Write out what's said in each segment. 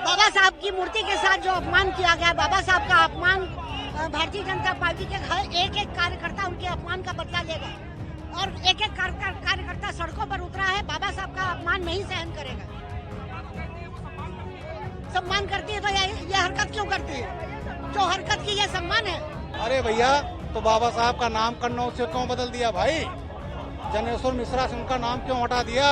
बाबा साहब की मूर्ति के साथ जो अपमान किया गया, बाबा साहब का अपमान, भारतीय जनता पार्टी के हर एक कार्यकर्ता उनके अपमान का बदला लेगा और एक कार्यकर्ता सड़कों पर उतरा है, बाबा साहब का अपमान नहीं सहन करेगा। सम्मान करती है तो ये हरकत क्यों करती है? जो हरकत की ये सम्मान है। अरे भैया, तो बाबा साहब का नाम कन्नौज से क्यों बदल दिया भाई? जनेश्वर मिश्रा से उनका नाम क्यों हटा दिया?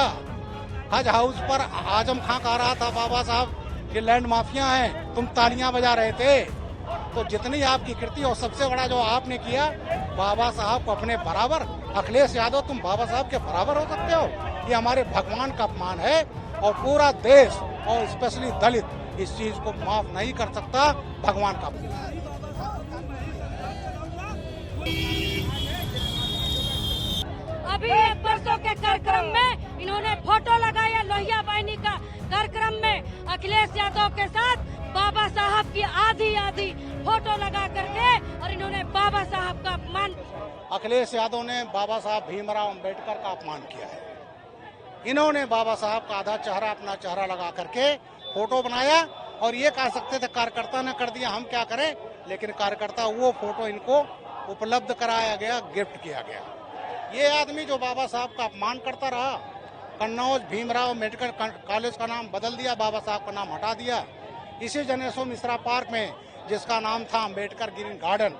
हज हाउस पर आजम खां कह रहा था बाबा साहब ये लैंड माफिया हैं, तुम तालियां बजा रहे थे। तो जितनी आपकी कृति और सबसे बड़ा जो आपने किया, बाबा साहब को अपने बराबर, अखिलेश यादव तुम बाबा साहब के बराबर हो सकते हो? ये हमारे भगवान का अपमान है और पूरा देश और स्पेशली दलित इस चीज को माफ नहीं कर सकता। भगवान का अभी एक परसों के कार्यक्रम में इन्होंने फोटो लगाया लोहिया बहनी का कार्यक्रम में अखिलेश यादव के साथ बाबा साहब की आधी फोटो लगा करके, और इन्होंने बाबा साहब का अपमान। अखिलेश यादव ने बाबा साहब भीमराव अंबेडकर का अपमान किया है। इन्होंने बाबा साहब का आधा चेहरा अपना चेहरा लगा करके फोटो बनाया और ये कह सकते थे कार्यकर्ता ने कर दिया, हम क्या करें। लेकिन कार्यकर्ता वो फोटो इनको उपलब्ध कराया गया, गिफ्ट किया गया। ये आदमी जो बाबा साहब का अपमान करता रहा, कन्नौज भीमराव मेडिकल कॉलेज का नाम बदल दिया, बाबा साहब का नाम हटा दिया। इसी जनेश्वर मिश्रा पार्क में जिसका नाम था अंबेडकर ग्रीन गार्डन,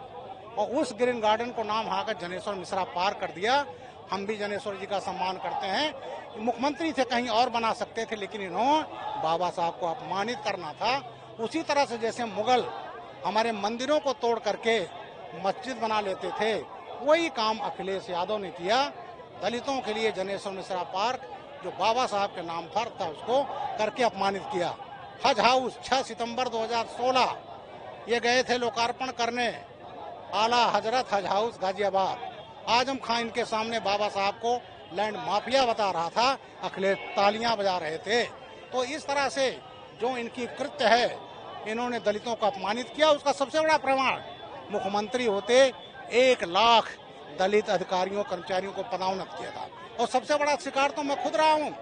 और उस ग्रीन गार्डन को नाम हाकर जनेश्वर मिश्रा पार्क कर दिया। हम भी जनेश्वर जी का सम्मान करते हैं। मुख्यमंत्री थे, कहीं और बना सकते थे, लेकिन इन्होंने बाबा साहब को अपमानित करना था। उसी तरह से जैसे मुगल हमारे मंदिरों को तोड़ करके मस्जिद बना लेते थे, वही काम अखिलेश यादव ने किया। दलितों के लिए जनेश्वर मिश्रा पार्क जो बाबा साहब के नाम पर था उसको करके अपमानित किया। हज हाउस 6 सितंबर 2016 ये गए थे लोकार्पण करने, आला हजरत हज हाउस गाजियाबाद। आजम खां इनके सामने बाबा साहब को लैंड माफिया बता रहा था, अखिलेश तालियां बजा रहे थे। तो इस तरह से जो इनकी कृत्य है, इन्होंने दलितों को अपमानित किया। उसका सबसे बड़ा प्रमाण, मुख्यमंत्री होते 1 लाख दलित अधिकारियों कर्मचारियों को पदोन्नत किया था। और सबसे बड़ा शिकार तो मैं खुद रहा हूँ।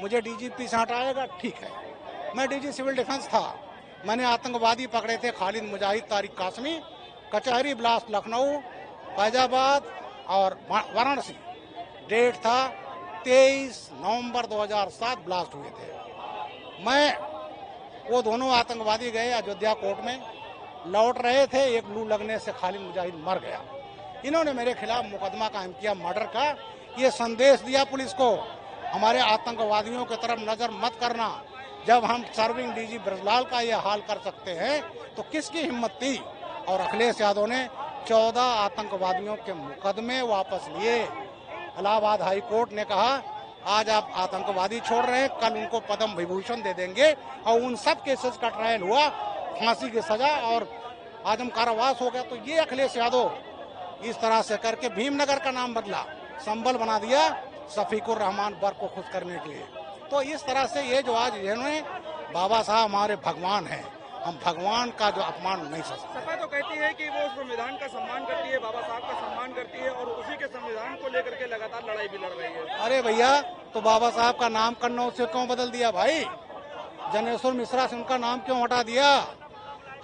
मुझे डीजीपी से हटाएगा, ठीक है, मैं डीजी सिविल डिफेंस था। मैंने आतंकवादी पकड़े थे, खालिद मुजाहिद, तारिक कासमी, कचहरी ब्लास्ट लखनऊ, फैजाबाद और वाराणसी। डेट था 23 नवंबर 2007 ब्लास्ट हुए थे। वो दोनों आतंकवादी गए अयोध्या कोर्ट में, लौट रहे थे, एक लू लगने से खालिद मुजाहिद मर गया। इन्होंने मेरे खिलाफ मुकदमा कायम किया मर्डर का। ये संदेश दिया पुलिस को, हमारे आतंकवादियों की तरफ नजर मत करना। जब हम सर्विंग डीजी ब्रजलाल का ये हाल कर सकते हैं तो किसकी हिम्मत थी? और अखिलेश यादव ने 14 आतंकवादियों के मुकदमे वापस लिए। इलाहाबाद हाई कोर्ट ने कहा आज आप आतंकवादी छोड़ रहे हैं, कल उनको पद्म विभूषण दे देंगे। और उन सब केसेस का ट्रायल हुआ, फांसी की सजा और आजम कारावास हो गया। तो ये अखिलेश यादव इस तरह से करके भीमनगर का नाम बदला, संबल बना दिया शफीकुर रहमान बर को खुश करने के लिए। तो इस तरह से ये जो आज इन्होंने, बाबा साहब हमारे भगवान हैं, हम भगवान का जो अपमान नहीं कर सकते। सपा तो कहती है कि वो संविधान का सम्मान करती है, बाबा साहब का सम्मान करती है और उसी के संविधान को लेकर के लगातार लड़ाई भी लड़ रही है। अरे भैया, तो बाबा साहब का नाम कन्नौज से क्यों बदल दिया भाई? जनेश्वर मिश्रा से उनका नाम क्यों हटा दिया?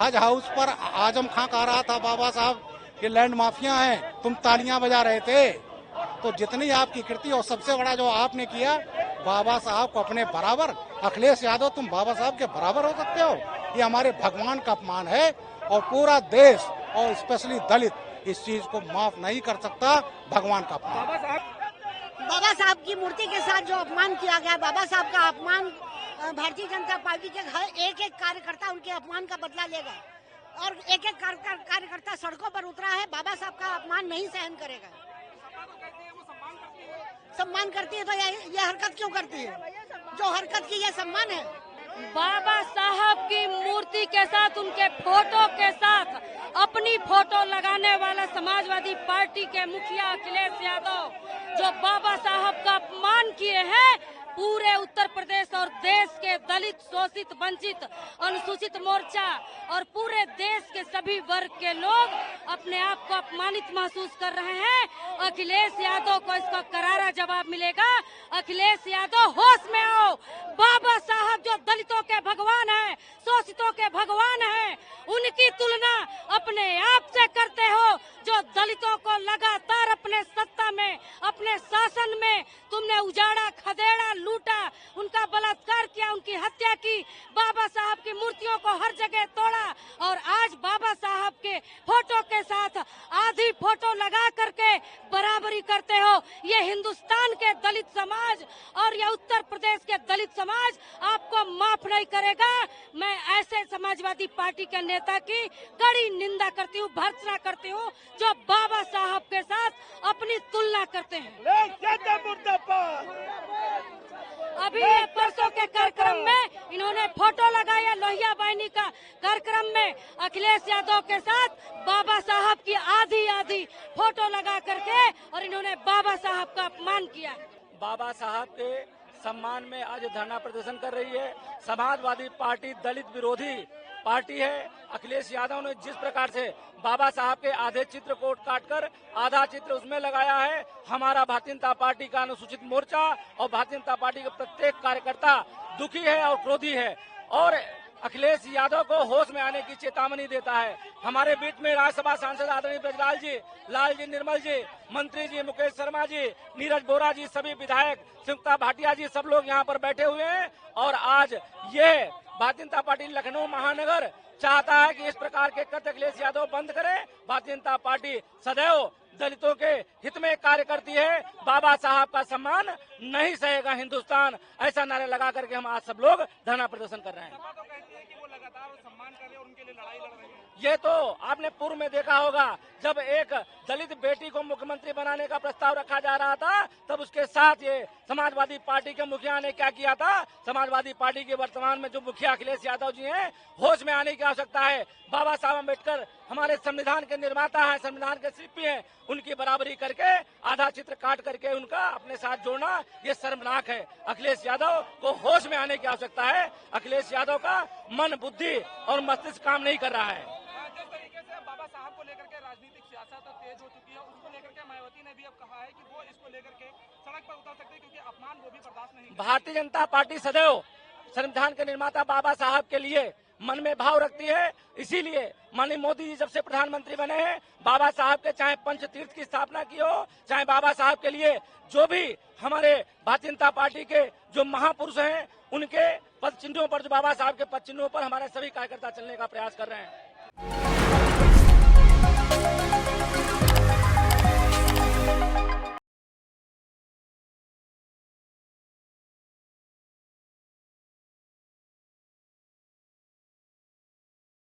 हज हाउस पर आजम खां कह रहा था बाबा साहब ये लैंड माफिया हैं, तुम तालियां बजा रहे थे। तो जितनी आपकी कृति और सबसे बड़ा जो आपने किया, बाबा साहब को अपने बराबर, अखिलेश यादव तुम बाबा साहब के बराबर हो सकते हो? ये हमारे भगवान का अपमान है और पूरा देश और स्पेशली दलित इस चीज को माफ नहीं कर सकता। भगवान का अपमान। बाबा साहब की मूर्ति के साथ जो अपमान किया गया, बाबा साहब का अपमान, भारतीय जनता पार्टी के हर एक कार्यकर्ता उनके अपमान का बदला लेगा और एक कार्यकर्ता सड़कों पर उतरा है, बाबा साहब का अपमान नहीं सहन करेगा। सम्मान करती है तो ये हरकत क्यों करती है? जो हरकत की ये सम्मान है। बाबा साहब की मूर्ति के साथ, उनके फोटो के साथ अपनी फोटो लगाने वाला समाजवादी पार्टी के मुखिया अखिलेश यादव जो बाबा साहब का अपमान किए हैं, पूरे उत्तर प्रदेश और देश के दलित, शोषित, वंचित, अनुसूचित मोर्चा और पूरे देश के सभी वर्ग के लोग अपने आप को अपमानित महसूस कर रहे हैं। अखिलेश यादव को इसका करारा जवाब मिलेगा। अखिलेश यादव होश में आओ। बाबा साहब जो दलितों के भगवान हैं, शोषितों के भगवान हैं, उनकी तुलना अपने आप से करते हो, जो दलितों को लगातार अपने सत्ता में, अपने शासन में तुमने उजाड़ा, खदेड़ा, लूटा, उनका बलात्कार किया, उनकी हत्या की, बाबा साहब की मूर्तियों को हर जगह तोड़ा और आज बाबा साहब के फोटो के साथ आधी फोटो लगा करके बराबरी करते हो। ये हिंदुस्तान के दलित समाज और ये उत्तर प्रदेश के दलित समाज आपको माफ नहीं करेगा। मैं ऐसे समाजवादी पार्टी के नेता की कड़ी निंदा करती हूँ, भर्त्सना करती हूँ, जो बाबा साहब के साथ अपनी तुलना करते हैं। अभी ये परसों के कार्यक्रम में इन्होंने फोटो लगाया, लोहिया बहनी का कार्यक्रम में अखिलेश यादव के साथ बाबा साहब की आधी आधी फोटो लगा करके और इन्होंने बाबा साहब का अपमान किया। बाबा साहब के सम्मान में आज धरना प्रदर्शन कर रही है समाजवादी पार्टी। दलित विरोधी पार्टी है। अखिलेश यादव ने जिस प्रकार से बाबा साहब के आधे चित्र को काटकर आधा चित्र उसमें लगाया है, हमारा भारतीय जनता पार्टी का अनुसूचित मोर्चा और भारतीय जनता पार्टी का प्रत्येक कार्यकर्ता दुखी है और क्रोधी है और अखिलेश यादव को होश में आने की चेतावनी देता है। हमारे बीच में राज्यसभा सांसद आदरणीय ब्रजलाल जी, लाल जी निर्मल जी, मंत्री जी मुकेश शर्मा जी, नीरज बोरा जी, सभी विधायक, संयुक्ता भाटिया जी, सब लोग यहाँ पर बैठे हुए हैं और आज ये भारतीय जनता पार्टी लखनऊ महानगर चाहता है कि इस प्रकार के कृत्य अखिलेश यादव बंद करे। भारतीय जनता पार्टी सदैव दलितों के हित में कार्य करती है। बाबा साहब का सम्मान नहीं सहेगा हिंदुस्तान, ऐसा नारे लगा करके हम आज सब लोग धरना प्रदर्शन कर रहे हैं। ये तो आपने पूर्व में देखा होगा, जब एक दलित बेटी को मुख्यमंत्री बनाने का प्रस्ताव रखा जा रहा था, तब उसके साथ ये समाजवादी पार्टी के मुखिया ने क्या किया था। समाजवादी पार्टी के वर्तमान में जो मुखिया अखिलेश यादव जी हैं, होश में आने की आवश्यकता है। बाबा साहब अम्बेडकर हमारे संविधान के निर्माता हैं, संविधान के शिल्पी हैं, उनकी बराबरी करके आधा चित्र काट करके उनका अपने साथ जोड़ना ये शर्मनाक है। अखिलेश यादव को होश में आने की आवश्यकता है। अखिलेश यादव का मन, बुद्धि और मस्तिष्क काम नहीं कर रहा है। जिस तरीके से बाबा साहब को लेकर के राजनीतिक सियासत तेज हो चुकी है, उसको लेकर के मायावती ने भी अब कहा है कि वो इसको लेकर के सड़क पर उतर सकते हैं, क्योंकि अपमान वो भी बर्दाश्त नहीं। भारतीय जनता पार्टी सदैव संविधान के निर्माता बाबा साहब के लिए मन में भाव रखती है। इसीलिए माननीय मोदी जी जब से प्रधानमंत्री बने हैं, बाबा साहब के चाहे पंच तीर्थ की स्थापना की हो, चाहे बाबा साहब के लिए जो भी हमारे भारतीय जनता पार्टी के जो महापुरुष हैं, उनके पद चिन्हों पर, जो बाबा साहब के पद चिन्हों पर हमारे सभी कार्यकर्ता चलने का प्रयास कर रहे हैं।